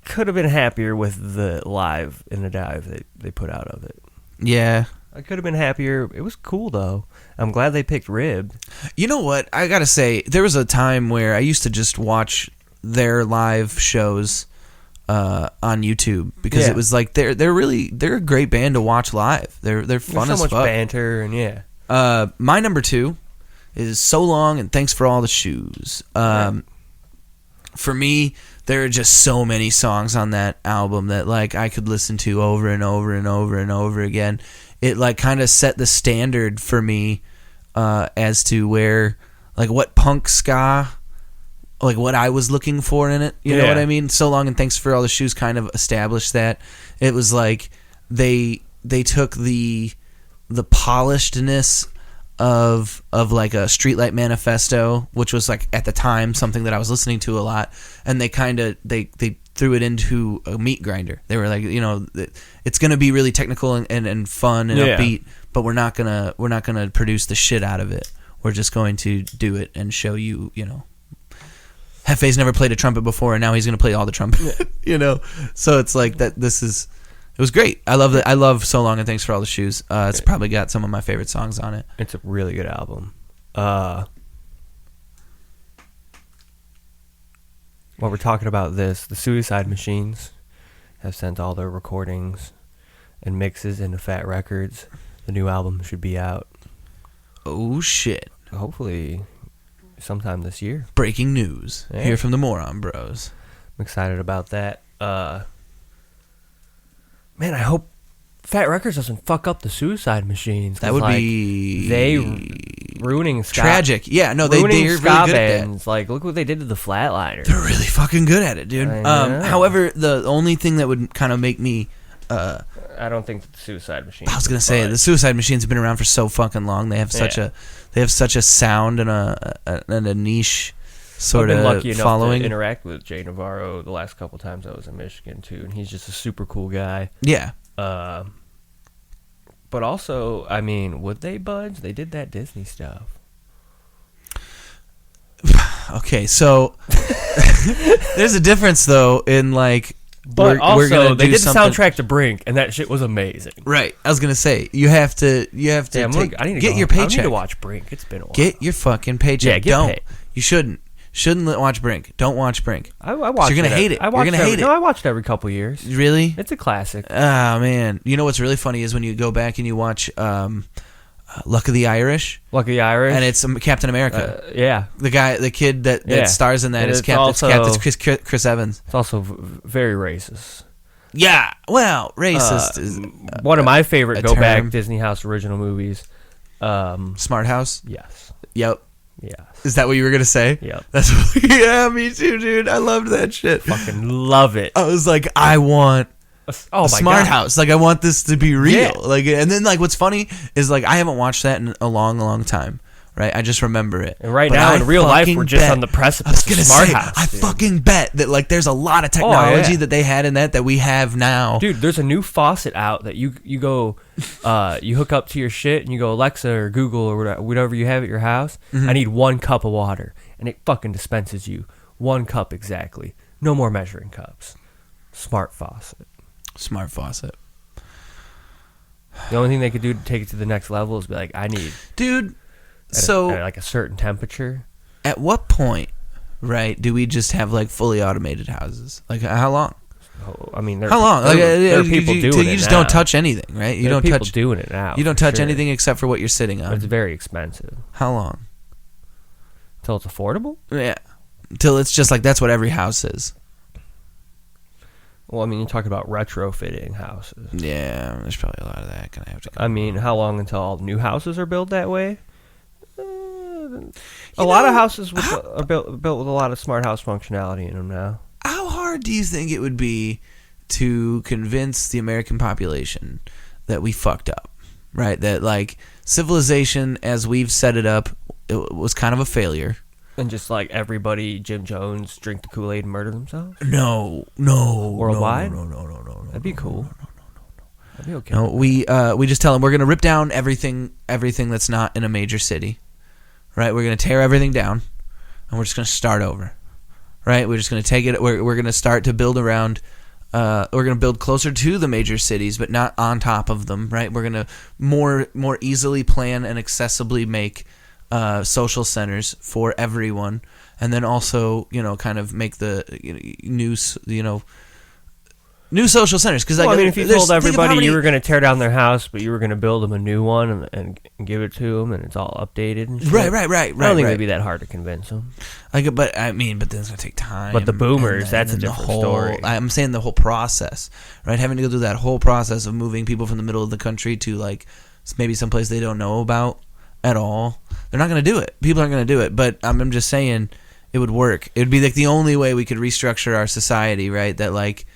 could have been happier with the live in the dive they put out of it. Yeah. I could have been happier. It was cool, though. I'm glad they picked Ribbed. You know what? I got to say, there was a time where I used to just watch their live shows on YouTube because it was like they're a great band to watch live. They're fun as fuck. So much banter and my number 2 is So Long and Thanks for All the Shoes. For me, there are just so many songs on that album that like I could listen to over and over and over and over again. It like kind of set the standard for me as to where like what punk ska, like what I was looking for in it. You know what I mean? So Long and Thanks for All the Shoes kind of established that. It was like they took the polishedness of like a Streetlight Manifesto, which was like at the time something that I was listening to a lot, and they threw it into a meat grinder. They were like, it's gonna be really technical and fun and upbeat, but we're not gonna produce the shit out of it. We're just going to do it and show you, Hefe's never played a trumpet before, and now he's gonna play all the trumpet. So it's like that. This is It was great. I love So Long and Thanks for All the Shoes. It's probably got some of my favorite songs on it. It's a really good album. While we're talking about this, the Suicide Machines have sent all their recordings and mixes into Fat Records. The new album should be out. Oh, shit. Hopefully sometime this year. Breaking news. Yeah. Here from the Moron Bros. I'm excited about that. Man, I hope Fat Records doesn't fuck up the Suicide Machines. That would be... They ruining ska. Tragic. Yeah, no, they're really good at that. Like, look what they did to the Flatliners. They're really fucking good at it, dude. However, the only thing that would kind of make me... I don't think the Suicide Machines... I was going to say, the Suicide Machines have been around for so fucking long. They have such a sound and a niche sort of following. I've been lucky enough to interact with Jay Navarro the last couple times I was in Michigan, too, and he's just a super cool guy. Yeah. But also, I mean, would they budge? They did that Disney stuff. Okay, so there's a difference, though, in, like... But also, they did the soundtrack to Brink, and that shit was amazing. Right. I was going to say, you have to get your paycheck. I need to watch Brink. It's been a while. Get your fucking paycheck. Yeah, paid. You shouldn't watch Brink. Don't watch Brink. I watched it. You're going to hate it. You're going to hate it. No, I watched it every couple years. Really? It's a classic. Oh, man. You know what's really funny is when you go back and you watch Luck of the Irish. And it's Captain America. Yeah. The kid that stars in that is Chris Evans. It's also very racist. Yeah. Well, racist is one of my favorite go-back Disney House original movies. Smart House? Yes. Yep. Yes. Is that what you were going to say? Yep. Yeah, me too, dude. I loved that shit. Fucking love it. I was like, I want... a smart house. Like, I want this to be real. Yeah. Like, and then, like, what's funny is, like, I haven't watched that in a long, long time. Right? I just remember it. And now, in real life, we're just on the precipice of Smart House. I fucking bet that, like, there's a lot of technology that they had in that we have now. Dude, there's a new faucet out that you go, you hook up to your shit, and you go, Alexa or Google or whatever you have at your house, I need 1 cup of water. And it fucking dispenses you 1 cup exactly. No more measuring cups. Smart faucet. Smart faucet. The only thing they could do to take it to the next level is be like, I need... Dude... at like a certain temperature. At what point, right, do we just have like fully automated houses? Like how long? I mean, how long? There are people doing it. You just now. don't touch anything, right? You there don't are people touch doing it now. You don't touch anything except for what you're sitting on. But it's very expensive. How long? Until it's affordable? Yeah, until it's just like that's what every house is. Well, I mean, you're talking about retrofitting houses. Yeah, there's probably a lot of that. I mean, how long until all new houses are built that way? A lot of houses are built with a lot of smart house functionality in them now. How hard do you think it would be to convince the American population that we fucked up, right? That like civilization as we've set it up, it was kind of a failure. And just like everybody, Jim Jones, drink the Kool-Aid and murder themselves? No. Worldwide? No. That'd be cool. No. That'd be okay. No, we just tell them we're going to rip down everything that's not in a major city. Right, we're going to tear everything down, and we're just going to start over. Right, we're just going to take it. We're going to start to build around. We're going to build closer to the major cities, but not on top of them. Right, we're going to more easily plan and accessibly make social centers for everyone, and then also kind of make the new social centers. Because if you told everybody you were going to tear down their house, but you were going to build them a new one and give it to them, and it's all updated and shit. Right. I don't think it'd be that hard to convince them. But then it's going to take time. But the boomers, that's a different story. I'm saying the whole process, right? Having to go through that whole process of moving people from the middle of the country to like maybe someplace they don't know about at all. They're not going to do it. People aren't going to do it. But I'm just saying it would work. It would be like the only way we could restructure our society, right? That like...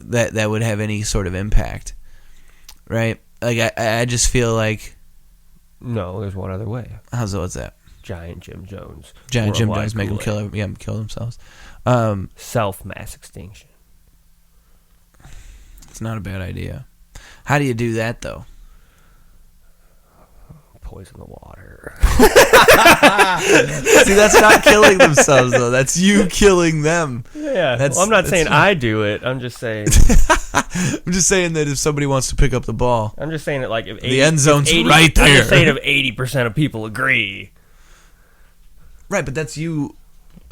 that would have any sort of impact, right? Like I just feel like no, there's one other way. What's that? Giant Jim Jones. Make them kill themselves. Self mass extinction. It's not a bad idea. How do you do that though? poison the water. See, that's not killing themselves, though. That's you killing them. Yeah. Well, I'm not saying I do it. I'm just saying. I'm just saying that if somebody wants to pick up the ball. I'm just saying that, like, if the end zone's right there. I'm just saying if 80% of people agree. Right, but that's you.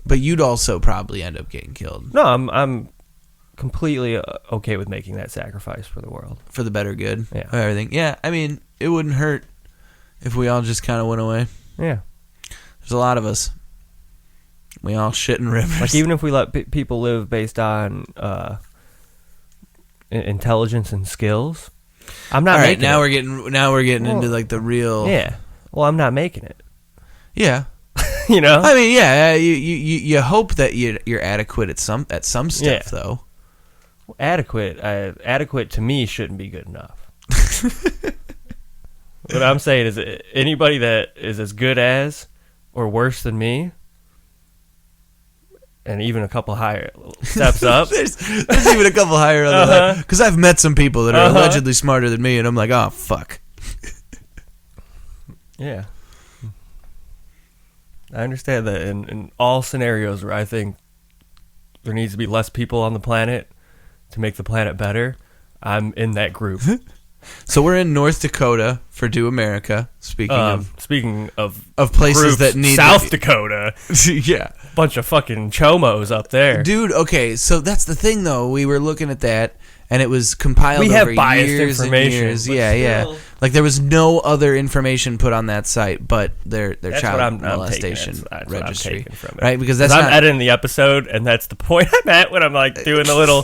But you'd also probably end up getting killed. No, I'm completely okay with making that sacrifice for the world. For the better good. Yeah. Of everything. Yeah, I mean, it wouldn't hurt if we all just kind of went away. Yeah. There's a lot of us. We all shit in rivers. Like, even if we let people live based on intelligence and skills, I'm not making now it. We're getting into, like, the real... Yeah. Well, I'm not making it. Yeah. You know? I mean, yeah, you hope that you're adequate at some stuff, though. Well, adequate to me shouldn't be good enough. What I'm saying is anybody that is as good as or worse than me, and even a couple higher steps up. there's even a couple higher on that. Because I've met some people that are allegedly smarter than me, and I'm like, oh, fuck. Yeah. I understand that in all scenarios where I think there needs to be less people on the planet to make the planet better, I'm in that group. So we're in North Dakota for Do America. Speaking of places groups, that need South Dakota. Yeah, bunch of fucking chomos up there, dude. Okay, so that's the thing, though. We were looking at that, and it was compiled. We have biased years information. And years. Yeah, still. Yeah. Like there was no other information put on that site, but their child molestation registry, right? Because that's I'm editing the episode, and that's the point I'm at when I'm like doing a little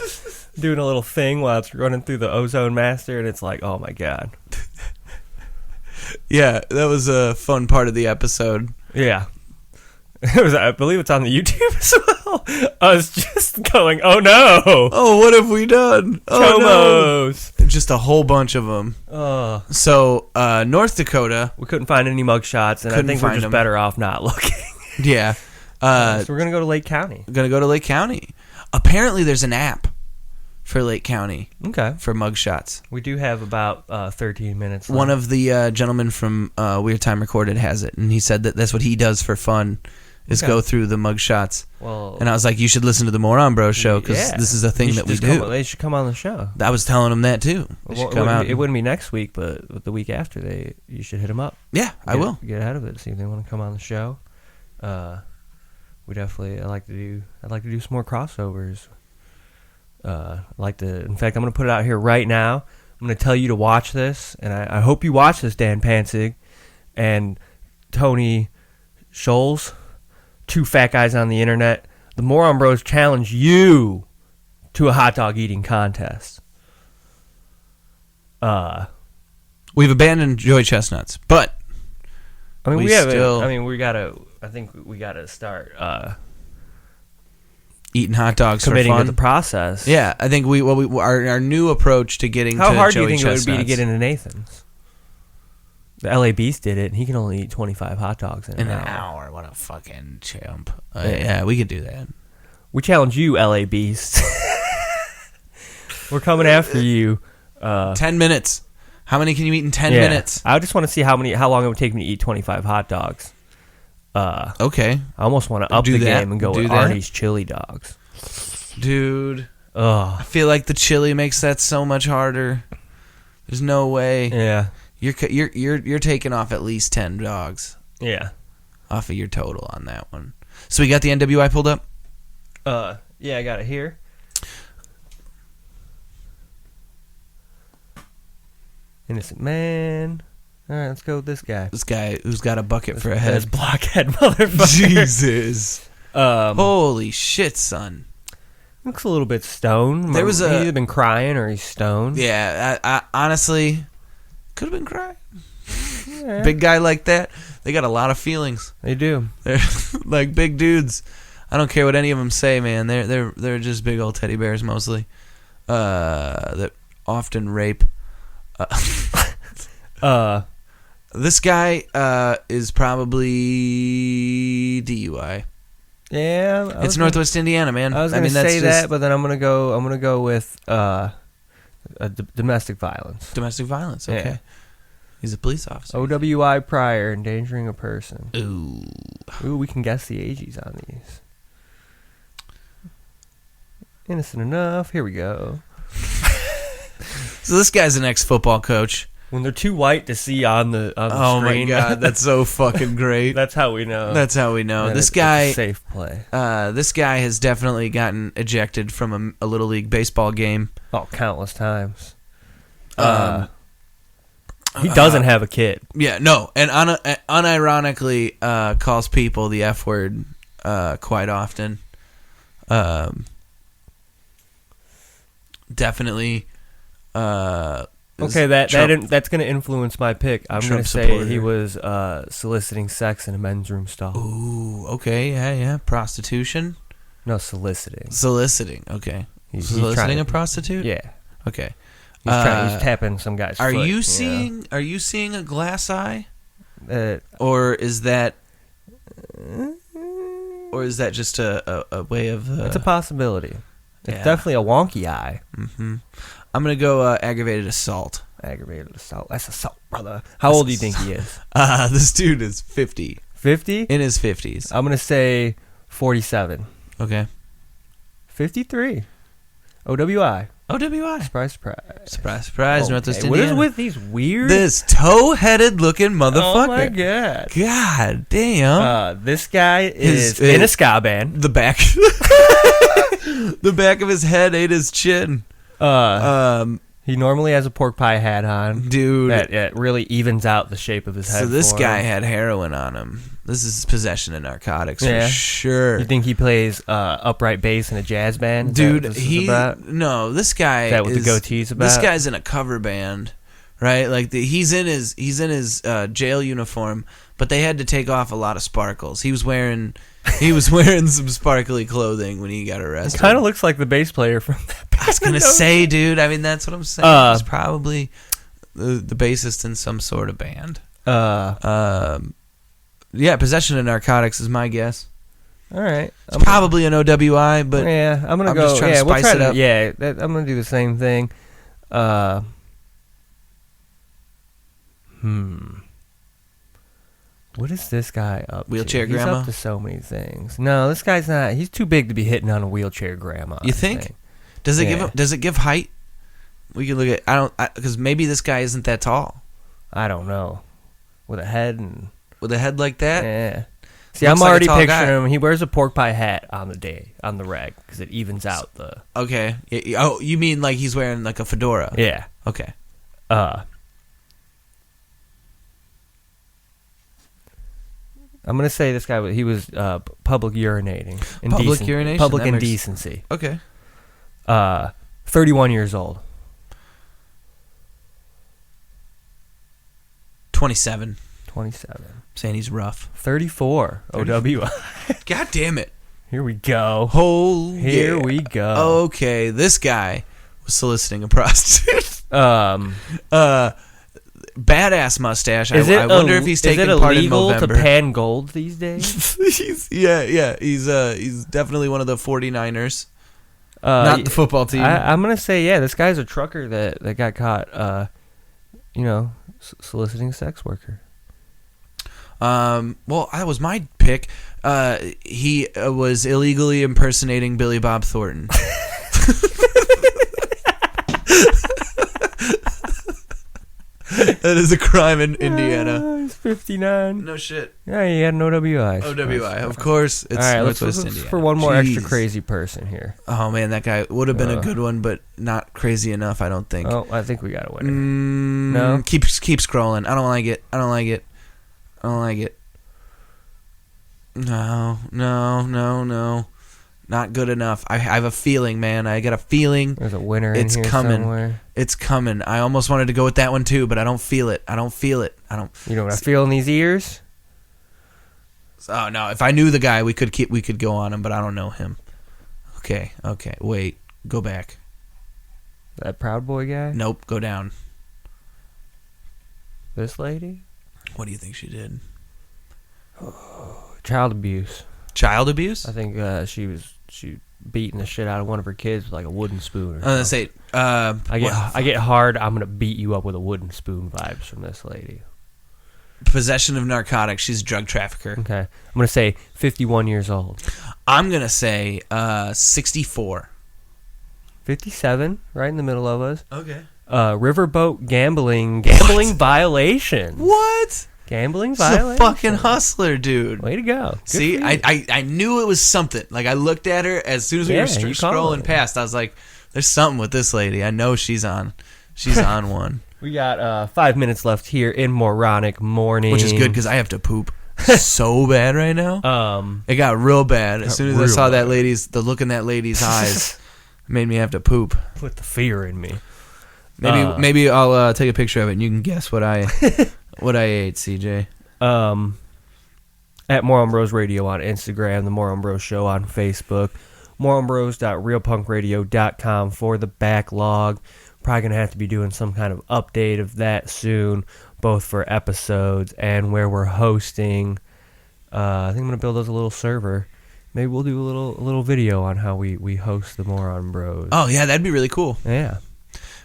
thing while it's running through the ozone master, and it's like, oh my god. Yeah, that was a fun part of the episode. Yeah. I believe it's on the YouTube as well. I was just going, oh no. Oh, what have we done? Oh no. Just a whole bunch of them. So, North Dakota. We couldn't find any mugshots, and I think we're just better off not looking. Yeah. So we're going to go to Lake County. Apparently there's an app for Lake County. Okay. For mugshots. We do have about 13 minutes left. One of the gentlemen from Weird Time Recorded has it, and he said that that's what he does for fun, is go through the mugshots. Well, and I was like, you should listen to the Moron Bro show, because this is a thing that we do. They should come on the show. I was telling them that, too. They should come out. It wouldn't be next week, but the week after, you should hit them up. Yeah, I will. Get ahead of it, see if they want to come on the show. We definitely, I'd like to do some more crossovers. In fact, I'm going to put it out here right now. I'm going to tell you to watch this, and I hope you watch this, Dan Panzig and Tony Scholes, two fat guys on the internet. The Moron Bros challenge you to a hot dog eating contest. We've abandoned Joy Chestnuts, but I think we gotta start eating hot dogs committing for fun. To the process. Yeah, I think our new approach to getting How to hard Joey do you think Chestnuts. it would be to get into Nathan's? The LA Beast did it, and he can only eat 25 hot dogs in an hour. What a fucking chimp. Yeah, we could do that. We challenge you, LA Beast. We're coming after you. 10 minutes. How many can you eat in 10 minutes? I just want to see how long it would take me to eat 25 hot dogs. Okay. I almost want to up the game and go with Arnie's chili dogs. Dude. I feel like the chili makes that so much harder. There's no way. Yeah. You're taking off at least 10 dogs. Yeah. Off of your total on that one. So we got the NWI pulled up? Yeah, I got it here. Innocent man. All right, let's go with this guy. This guy who's got a bucket for a head. This blockhead motherfucker. Jesus. Holy shit, son. Looks a little bit stoned. He's either been crying or he's stoned. Yeah, I honestly could have been crying. Yeah. Big guy like that, they got a lot of feelings. They do. They're like big dudes. I don't care what any of them say, man. They're just big old teddy bears mostly. That often rape. This guy is probably DUI. Yeah, it's Northwest Indiana, man. I was going to say that, but then I'm gonna go with domestic violence. Domestic violence. Okay. He's a police officer. OWI prior, endangering a person. Ooh, we can guess the ages on these. Innocent enough. Here we go. So this guy's an ex-football coach. When they're too white to see on the screen. Oh my god, that's so fucking great. That's how we know. This guy, safe play. This guy has definitely gotten ejected from a little league baseball game. Oh, countless times. He doesn't have a kid. Yeah, no, and unironically calls people the F word quite often. Definitely. Okay, that's going to influence my pick. I'm going to say he was soliciting sex in a men's room stall. Ooh, okay, yeah. Prostitution? No, soliciting. Okay. He's soliciting a prostitute? Yeah. Okay. He's tapping some guy's foot. Are you seeing a glass eye? Or is that just a way of it's a possibility. It's definitely a wonky eye. Mm-hmm. I'm going to go aggravated assault. Aggravated assault. That's assault, brother. How old do you think he is? This dude is 50. 50? In his 50s. I'm going to say 47. Okay. 53. OWI. Surprise, surprise. Okay. Northwest What Indiana. is with these weird... This toe-headed looking motherfucker. Oh, my God. God damn. This guy is in a ska band. The back... the back of his head ate his chin. He normally has a pork pie hat on. Dude. That really evens out the shape of his head. So this guy had heroin on him. This is possession of narcotics for sure. You think he plays upright bass in a jazz band? Dude, this guy is that what the goatee's about? This guy's in a cover band, right? Like he's in his jail uniform, but they had to take off a lot of sparkles. He was wearing some sparkly clothing when he got arrested. It kind of looks like the bass player from that band. I was gonna say, dude. I mean, that's what I'm saying. He's probably the bassist in some sort of band. Yeah, possession of narcotics is my guess. All right, it's probably an OWI, but yeah, I'm gonna go. Just trying to spice it up. Yeah, I'm gonna do the same thing. What is this guy up Wheelchair to? grandma? He's up to so many things. No, this guy's not. He's too big to be hitting on a wheelchair grandma. You think? Does it give height? We can look at because maybe this guy isn't that tall. I don't know. With a head like that? Yeah. See, I'm already picturing him. He wears a pork pie hat on the reg because it evens out the. Okay. Oh, you mean like he's wearing like a fedora? Yeah. Okay. I'm gonna say this guy. He was public urinating. Public urination. Public indecency. Okay. 31 years old. 27. 27. Saying he's rough. 34. OWI. God damn it. Here we go. Here we go. Okay, this guy was soliciting a prostitute. Badass mustache. I wonder if he's taking part in November. Is it illegal to pan gold these days? He's definitely one of the 49ers. Not the football team. I'm going to say, this guy's a trucker that got caught, soliciting a sex worker. Well, that was my pick. He was illegally impersonating Billy Bob Thornton. That is a crime in Indiana. He's 59. No shit. Yeah, he had an OWI. OWI, of course. It's all right, Northwest let's Indiana. For one more extra crazy person here. Oh man, that guy would have been a good one, but not crazy enough, I don't think. Oh, I think we got a winner. No? Keep scrolling. I don't like it. No. Not good enough. I have a feeling, man. I got a feeling. There's a winner in here coming. Somewhere. It's coming. I almost wanted to go with that one too, but I don't feel it. You know what I feel in these ears? Oh no! If I knew the guy, we could go on him, but I don't know him. Okay. Wait. Go back. That Proud Boy guy? Nope. Go down. This lady? What do you think she did? Child abuse. Child abuse? I think she beating the shit out of one of her kids with like a wooden spoon. I was gonna say, I get hard. I'm gonna beat you up with a wooden spoon. Vibes from this lady. Possession of narcotics. She's a drug trafficker. Okay, I'm gonna say 51 years old. I'm gonna say 64. 57, right in the middle of us. Okay. Riverboat gambling violation. What? Gambling She's violation. a fucking hustler, dude. Way to go. Good See, I knew it was something. Like, I looked at her as soon as we were scrolling past. I was like, there's something with this lady. I know she's on one. We got 5 minutes left here in Moronic Mornings. Which is good because I have to poop so bad right now. It got real bad. As soon as I saw the look in that lady's eyes made me have to poop. Put the fear in me. Maybe I'll take a picture of it and you can guess what I ate, CJ. At Moron Bros Radio on Instagram, the Moron Bros Show on Facebook, moronbros.realpunkradio.com for the backlog. Probably going to have to be doing some kind of update of that soon, both for episodes and where we're hosting. I think I'm going to build us a little server. Maybe we'll do a little video on how we host the Moron Bros. Oh, yeah, that'd be really cool. Yeah.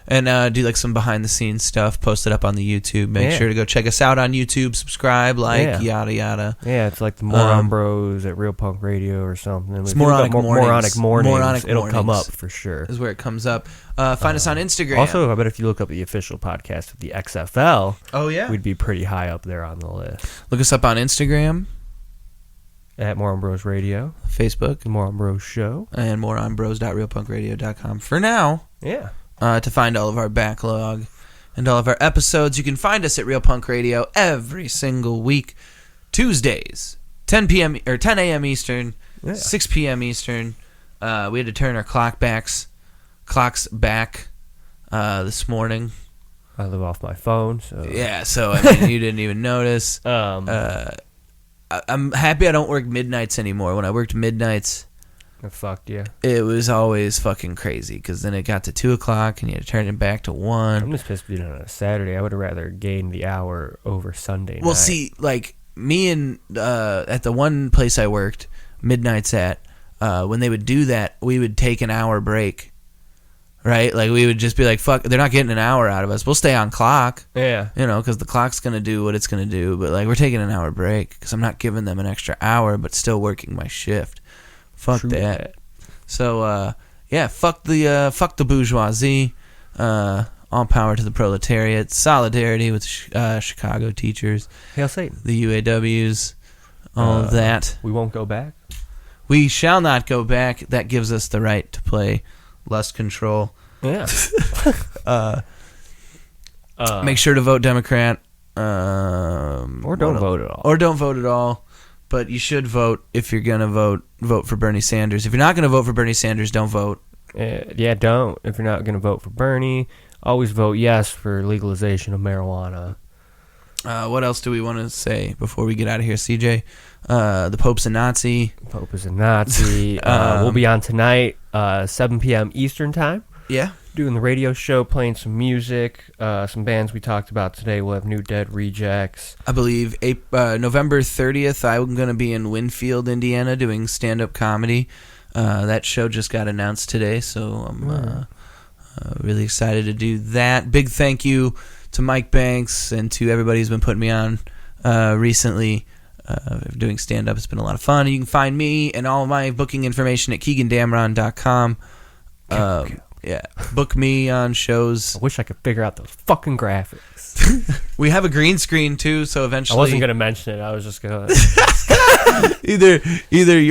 And do like some behind-the-scenes stuff, post it up on the YouTube. Make sure to go check us out on YouTube, subscribe, yada, yada. Yeah, it's like the Moron Bros at Real Punk Radio or something. It's Moronic Mornings. Moronic It'll come up for sure. Is where it comes up. Find us on Instagram. Also, I bet if you look up the official podcast of the XFL, yeah, we'd be pretty high up there on the list. Look us up on Instagram. At Moron Bros Radio. Facebook. Moron Bros Show. And moronbros.realpunkradio.com. For now. Yeah. To find all of our backlog and all of our episodes. You can find us at Real Punk Radio every single week. Tuesdays, 10 a.m. Eastern, 6 p.m. Eastern. We had to turn our clocks back this morning. I live off my phone, so... Yeah, so, I mean, you didn't even notice. I'm happy I don't work midnights anymore. When I worked midnights... It fucked you. It was always fucking crazy because then it got to 2 o'clock and you had to turn it back to 1. I'm just pissed being on a Saturday. I would have rather gained the hour over Sunday night. Well, see, like me and at the one place I worked midnights at, when they would do that, we would take an hour break, right? Like we would just be like, fuck, they're not getting an hour out of us. We'll stay on clock. Yeah. You know, because the clock's going to do what it's going to do. But like we're taking an hour break because I'm not giving them an extra hour but still working my shift. Fuck that. So, fuck the bourgeoisie. All power to the proletariat. Solidarity with Chicago teachers. Hail Satan. The UAWs. All of that. We won't go back. We shall not go back. That gives us the right to play Lust Control. Yeah. Make sure to vote Democrat. Or don't vote at all. Or don't vote at all. But you should vote if you're going to vote for Bernie Sanders. If you're not going to vote for Bernie Sanders, don't vote. Yeah, don't. If you're not going to vote for Bernie, always vote yes for legalization of marijuana. What else do we want to say before we get out of here, CJ? The Pope's a Nazi. Pope is a Nazi. We'll be on tonight, 7 p.m. Eastern time. Yeah. Doing the radio show, playing some music, some bands we talked about today. We'll have New Dead Rejects. I believe November 30th, I'm going to be in Winfield, Indiana, doing stand-up comedy. That show just got announced today, so I'm really excited to do that. Big thank you to Mike Banks and to everybody who's been putting me on recently. Doing stand-up, it's been a lot of fun. You can find me and all of my booking information at KeeganDamron.com. Yeah, book me on shows. I wish I could figure out those fucking graphics. We have a green screen too, so eventually... I wasn't going to mention it. I was just going to... Either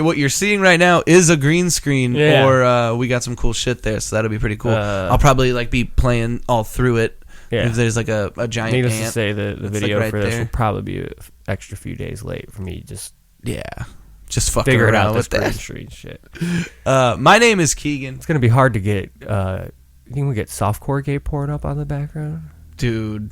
what you're seeing right now is a green screen, or we got some cool shit there, so that'll be pretty cool. I'll probably be playing all through it. Yeah. If there's a giant Needless ant. to say, the video right for this will probably be an extra few days late for me. Just fucking figure out with this that screen shit. My name is Keegan. It's gonna be hard to get. You think we get softcore gay porn up on the background, dude?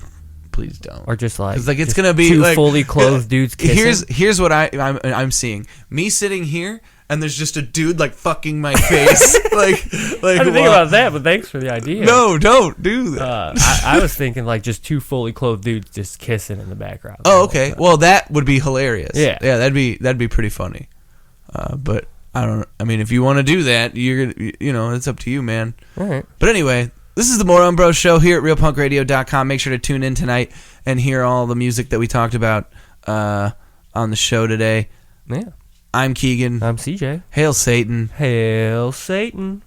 Please don't. Or just it's gonna be two fully clothed dudes kissing. Here's what I'm seeing. Me sitting here. And there's just a dude fucking my face. I didn't think about that, but thanks for the idea. No, don't do that. I was thinking just two fully clothed dudes just kissing in the background. Oh, okay. Well, that would be hilarious. Yeah, that'd be pretty funny. But I mean, if you want to do that, it's up to you, man. All right. But anyway, this is the Moron Bros Show here at realpunkradio.com. Make sure to tune in tonight and hear all the music that we talked about on the show today. Yeah. I'm Keegan. I'm CJ. Hail Satan. Hail Satan.